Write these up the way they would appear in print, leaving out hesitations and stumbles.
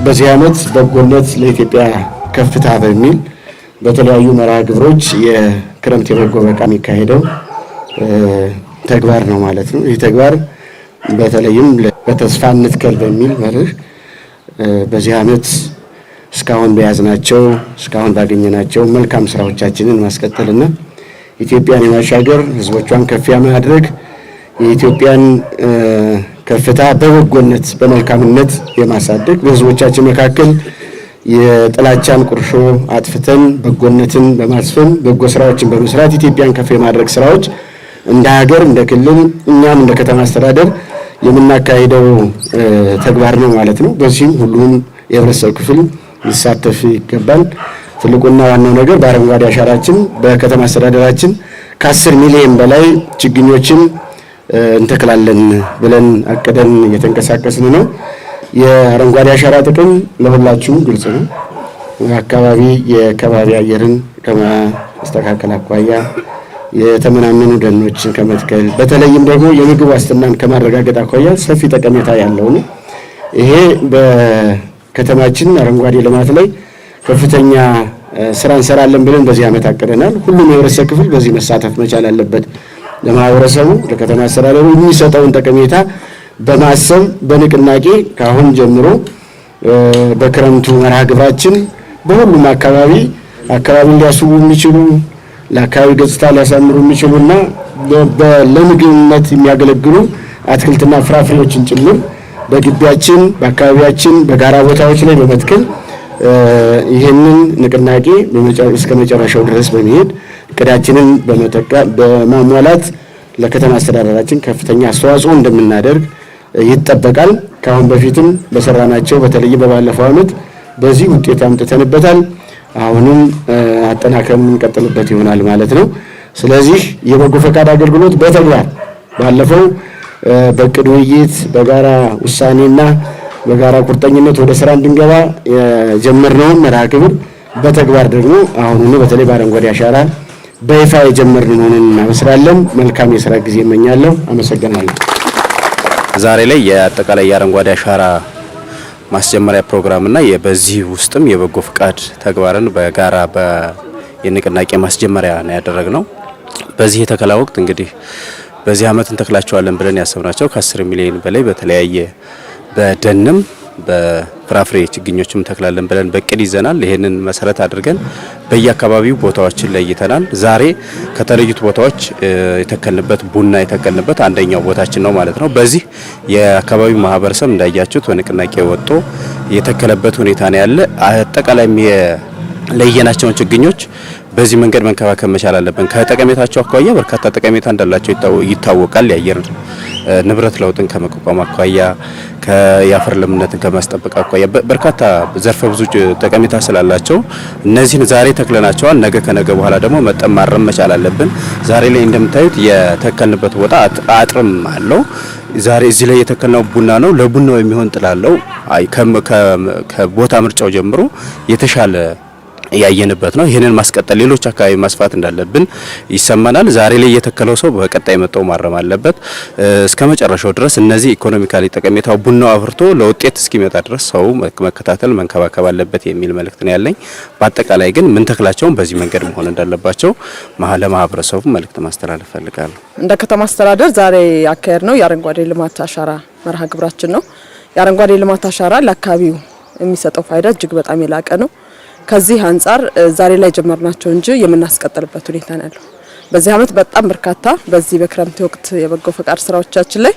በዚህ ዓመት በጎነት ለኢትዮጵያ ከፍታ በሚል በተለያዩ መርሃ ግብሮች የክረምት የበጎ ፈቃድ የሚካሄደው ተግባር ነው ማለት ነው። ይህ ተግባር በተለይም በተስፋ እንትከል በሚል መርህ በዚህ ዓመት እስካሁን በያዝናቸው እስካሁን ባገኘናቸው መልካም ስራዎቻችንን ማስቀጠልና ኢትዮጵያን የማሻገር ህዝቦቿን ከፍ የማድረግ የኢትዮጵያን ከፍታ በበጎነት በመልካምነት የማሳደግ በህዝቦቻችን መካከል የጥላቻን ቁርሾ አጥፍተን በጎነትን በማስፈን በጎ ስራዎችን በመስራት ኢትዮጵያን ከፍ የማድረግ ስራዎች እንደ ሀገር እንደ ክልል እኛም እንደ ከተማ አስተዳደር የምናካሂደው ተግባር ነው ማለት ነው። በዚህም ሁሉም የህብረተሰብ ክፍል ሊሳተፍ ይገባል። ትልቁና ዋናው ነገር በአረንጓዴ አሻራችን በከተማ አስተዳደራችን ከ10 ሚሊዮን በላይ ችግኞችን እንተክላለን ብለን አቅደን እየተንቀሳቀስን ነው። የአረንጓዴ አሻራ ጥቅም ለሁላችሁም ግልጽ ነው። አካባቢ የከባቢ አየርን ከማስተካከል አኳያ የተመናመኑ ደኖችን ከመትከል በተለይም ደግሞ የምግብ ዋስትናን ከማረጋገጥ አኳያ ሰፊ ጠቀሜታ ያለው ነው። ይሄ በከተማችን አረንጓዴ ልማት ላይ ከፍተኛ ስራ እንሰራለን ብለን በዚህ ዓመት አቅደናል። ሁሉም የህብረተሰብ ክፍል በዚህ መሳተፍ መቻል አለበት። ለማህበረሰቡ ለከተማ አስተዳደሩ የሚሰጠውን ጠቀሜታ በማሰብ በንቅናቄ ካሁን ጀምሮ በክረምቱ መርሃ ግብራችን በሁሉም አካባቢ ሊያስቡ የሚችሉ ለአካባቢ ገጽታ ሊያሳምሩ የሚችሉና ለምግብነት የሚያገለግሉ አትክልትና ፍራፍሬዎችን ጭምር በግቢያችን በአካባቢያችን በጋራ ቦታዎች ላይ በመትከል ይሄንን ንቅናቄ እስከ መጨረሻው ድረስ በመሄድ እቅዳችንን በማሟላት ለከተማ አስተዳደራችን ከፍተኛ አስተዋጽኦ እንደምናደርግ ይጠበቃል። ካሁን በፊትም በሰራናቸው በተለይ በባለፈው ዓመት በዚህ ውጤት አምጥተንበታል። አሁንም አጠናክረን የምንቀጥልበት ይሆናል ማለት ነው። ስለዚህ የበጎ ፈቃድ አገልግሎት በተግባር ባለፈው በእቅድ ውይይት በጋራ ውሳኔና በጋራ ቁርጠኝነት ወደ ስራ እንድንገባ የጀመርነውን መርሃ ግብር በተግባር ደግሞ አሁን በተለይ በአረንጓዴ አሻራ በይፋ የጀመርነውን እናመስራለን። መልካም የስራ ጊዜ እመኛለሁ። አመሰግናለሁ። ዛሬ ላይ የአጠቃላይ የአረንጓዴ አሻራ ማስጀመሪያ ፕሮግራምና በዚህ ውስጥም የበጎ ፍቃድ ተግባርን በጋራ የንቅናቄ ማስጀመሪያ ነው ያደረግነው። በዚህ የተከላ ወቅት እንግዲህ በዚህ ዓመት እንተክላቸዋለን ብለን ያሰብናቸው ከ10 ሚሊዮን በላይ በተለያየ በደንም በፍራፍሬ ችግኞችም ተክላለን ብለን በቅድ ይዘናል። ይሄንን መሰረት አድርገን በየአካባቢው ቦታዎችን ለይተናል። ዛሬ ከተለዩት ቦታዎች የተከልንበት ቡና የተከልንበት አንደኛው ቦታችን ነው ማለት ነው። በዚህ የአካባቢው ማህበረሰብ እንዳያችሁት በንቅናቄ ወጥቶ የተከለበት ሁኔታ ነው ያለ። አጠቃላይ ለየናቸውን ችግኞች በዚህ መንገድ መንከባከብ መቻል አለብን። ከጠቀሜታቸው አኳያ በርካታ ጠቀሜታ እንዳላቸው ይታወቃል። የአየር ንብረት ለውጥን ከመቋቋም አኳያ የአፈር ለምነትን ከማስጠበቅ አኳያ በርካታ ዘርፈ ብዙ ጠቀሜታ ስላላቸው እነዚህን ዛሬ ተክለናቸዋል። ነገ ከነገ በኋላ ደግሞ መጠን ማረም መቻል አለብን። ዛሬ ላይ እንደምታዩት የተከልንበት ቦታ አጥርም አለው። ዛሬ እዚህ ላይ የተከልነው ቡና ነው። ለቡናው የሚሆን ጥላለው ከቦታ ምርጫው ጀምሮ የተሻለ ያየንበት ነው። ይሄንን ማስቀጠል ሌሎች አካባቢ ማስፋት እንዳለብን ይሰማናል። ዛሬ ላይ የተከለው ሰው በቀጣይ መጣው ማረም አለበት እስከ መጨረሻው ድረስ። እነዚህ ኢኮኖሚካሊ ጠቀሜታው ቡናው አፍርቶ ለውጤት እስኪመጣ ድረስ ሰው መከታተል መንከባከብ አለበት የሚል መልእክት ነው ያለኝ። በአጠቃላይ ግን ምን ተክላቸውን በዚህ መንገድ መሆን እንዳለባቸው ለማህበረሰቡ መልእክት ማስተላለፍ ፈልጋለሁ። እንደ ከተማ አስተዳደር ዛሬ ያካሄድ ነው የአረንጓዴ ልማት አሻራ መርሃ ግብራችን ነው። የአረንጓዴ ልማት አሻራ ለአካባቢው የሚሰጠው ፋይዳ እጅግ በጣም የላቀ ነው። ከዚህ አንጻር ዛሬ ላይ ጀመርናቸው እንጂ የምናስቀጥልበት ሁኔታ ነው ያለው። በዚህ ዓመት በጣም በርካታ በዚህ በክረምት ወቅት የበጎ ፈቃድ ስራዎቻችን ላይ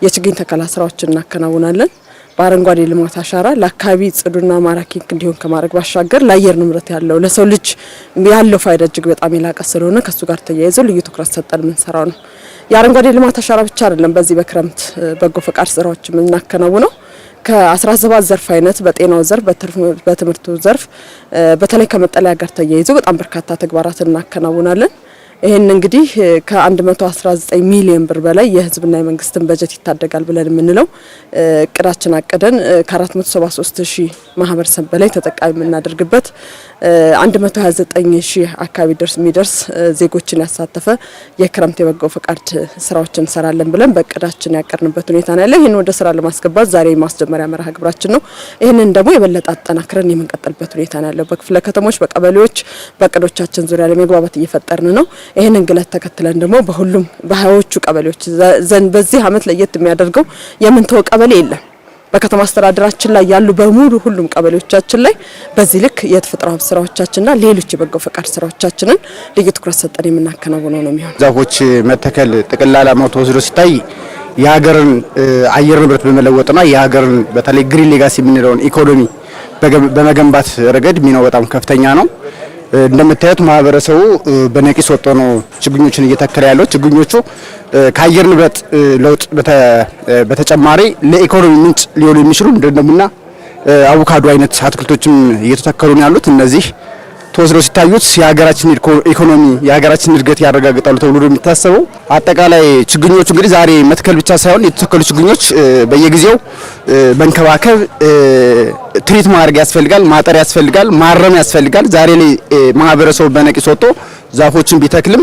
የችግኝ ተከላ ስራዎችን እናከናውናለን። በአረንጓዴ ልማት አሻራ ለአካባቢ ጽዱና ማራኪ እንዲሆን ከማድረግ ባሻገር ለአየር ንብረት ያለው ለሰው ልጅ ያለው ፋይዳ እጅግ በጣም የላቀ ስለሆነ ከሱ ጋር ተያይዞ ልዩ ትኩረት ሰጠን የምንሰራው ነው። የአረንጓዴ ልማት አሻራ ብቻ አይደለም በዚህ በክረምት በጎ ፈቃድ ስራዎች የምናከናውነው ከ17 ዘርፍ አይነት በጤናው ዘርፍ በትምህርቱ ዘርፍ በተለይ ከመጠለያ ጋር ተያይዞ በጣም በርካታ ተግባራትን እናከናውናለን። ይሄን እንግዲህ ከ119 ሚሊዮን ብር በላይ የህዝብና የመንግስትን በጀት ይታደጋል ብለን የምንለው እቅዳችን አቀደን ከ473 ሺህ ማህበረሰብ በላይ ተጠቃሚ የምናደርግበት 129 ሺህ አካባቢ የሚደርስ ዜጎችን ያሳተፈ የክረምት የበጎ ፈቃድ ስራዎችን እንሰራለን ብለን በእቅዳችን ያቀርንበት ሁኔታ ነው ያለው። ይሄን ወደ ስራ ለማስገባት ዛሬ ማስጀመሪያ መርሃ ግብራችን ነው። ይሄንን ደግሞ የበለጠ አጠናክረን የምንቀጥልበት ሁኔታ ነው ያለው። በክፍለ ከተሞች በቀበሌዎች በእቅዶቻችን ዙሪያ ለመግባባት እየፈጠርን ነው። ይሄንን ግለት ተከትለን ደግሞ በሁሉም በሀያዎቹ ቀበሌዎች ዘንድ በዚህ አመት ለየት የሚያደርገው የምንተው ቀበሌ የለም። በከተማ አስተዳደራችን ላይ ያሉ በሙሉ ሁሉም ቀበሌዎቻችን ላይ በዚህ ልክ የተፈጥሮ ሀብት ስራዎቻችንና ሌሎች የበጎ ፈቃድ ስራዎቻችንን ልዩ ትኩረት ሰጠን የምናከናውነው ነው የሚሆነው። ዛፎች መተከል ጥቅል ዓላማው ተወስዶ ሲታይ የሀገርን አየር ንብረት በመለወጥና የሀገርን በተለይ ግሪን ሌጋሲ የምንለውን ኢኮኖሚ በመገንባት ረገድ ሚናው በጣም ከፍተኛ ነው። እንደምታዩት ማህበረሰቡ በነቂስ ወጥቶ ነው ችግኞችን እየተከለ ያለው። ችግኞቹ ከአየር ንብረት ለውጥ በተጨማሪ ለኢኮኖሚ ምንጭ ሊሆኑ የሚችሉ እንደሙና አቮካዶ አይነት አትክልቶችም እየተተከሉ ነው ያሉት። እነዚህ ተወስደው ሲታዩት የሀገራችን ኢኮኖሚ የሀገራችን እድገት ያረጋግጣሉ ተብሎ ነው የሚታሰበው። አጠቃላይ ችግኞቹ እንግዲህ ዛሬ መትከል ብቻ ሳይሆን የተተከሉ ችግኞች በየጊዜው መንከባከብ ትሪት ማድረግ ያስፈልጋል፣ ማጠር ያስፈልጋል፣ ማረም ያስፈልጋል። ዛሬ ላይ ማህበረሰቡ በነቂስ ወጥቶ ዛፎችን ቢተክልም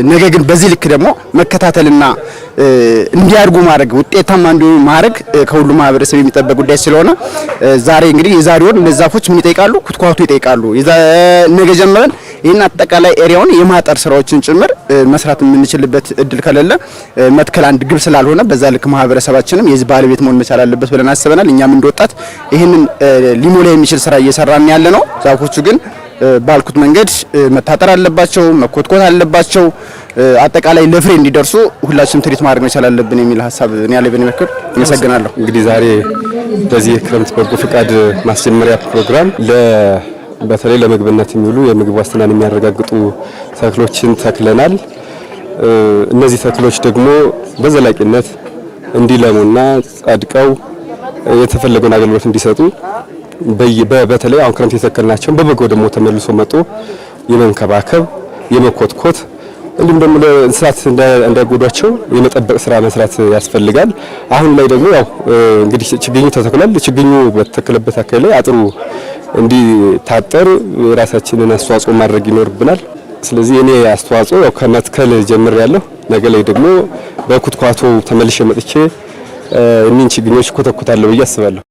ነገ ግን በዚህ ልክ ደግሞ መከታተልና እንዲያድጉ ማድረግ ውጤታማ እንዲሆኑ ማድረግ ከሁሉ ማህበረሰብ የሚጠበቅ ጉዳይ ስለሆነ ዛሬ እንግዲህ የዛሬውን ለዛፎች ምን ይጠይቃሉ? ኩትኳቱ ይጠይቃሉ። ነገ ጀምረን ይህን አጠቃላይ ኤሪያውን የማጠር ስራዎችን ጭምር መስራት የምንችልበት እድል ከሌለ መትከል አንድ ግብ ስላልሆነ በዛ ልክ ማህበረሰባችንም የዚህ ባለቤት መሆን መቻል አለበት ብለን አስበናል። እኛም እንደወጣት ይህንን ሊሞላ የሚችል ስራ እየሰራን ያለ ነው። ዛፎቹ ግን ባልኩት መንገድ መታጠር አለባቸው፣ መኮትኮት አለባቸው። አጠቃላይ ለፍሬ እንዲደርሱ ሁላችንም ትሪት ማድረግ መቻል አለብን የሚል ሀሳብ እኔ ያለኝ በሚመክር አመሰግናለሁ። እንግዲህ ዛሬ በዚህ ክረምት በጎ ፈቃድ ማስጀመሪያ ፕሮግራም በተለይ ለምግብነት የሚውሉ የምግብ ዋስትናን የሚያረጋግጡ ተክሎችን ተክለናል። እነዚህ ተክሎች ደግሞ በዘላቂነት እንዲለሙና ጸድቀው የተፈለገውን አገልግሎት እንዲሰጡ በተለይ አሁን ክረምት የተከልናቸውን በበጎ ደግሞ ተመልሶ መጥቶ የመንከባከብ የመኮትኮት እንዲሁም ደግሞ ለእንስሳት እንዳይጎዷቸው የመጠበቅ ስራ መስራት ያስፈልጋል። አሁን ላይ ደግሞ ያው እንግዲህ ችግኙ ተተክሏል። ችግኙ በተተከለበት አካባቢ ላይ አጥሩ እንዲታጠር የራሳችንን አስተዋጽኦ ማድረግ ይኖርብናል። ስለዚህ እኔ አስተዋጽኦ ያው ከመትከል ጀምሬያለሁ። ነገ ላይ ደግሞ በኩትኳቶ ተመልሼ መጥቼ እኒን ችግኞች ኮተኩታለሁ ብዬ አስባለሁ።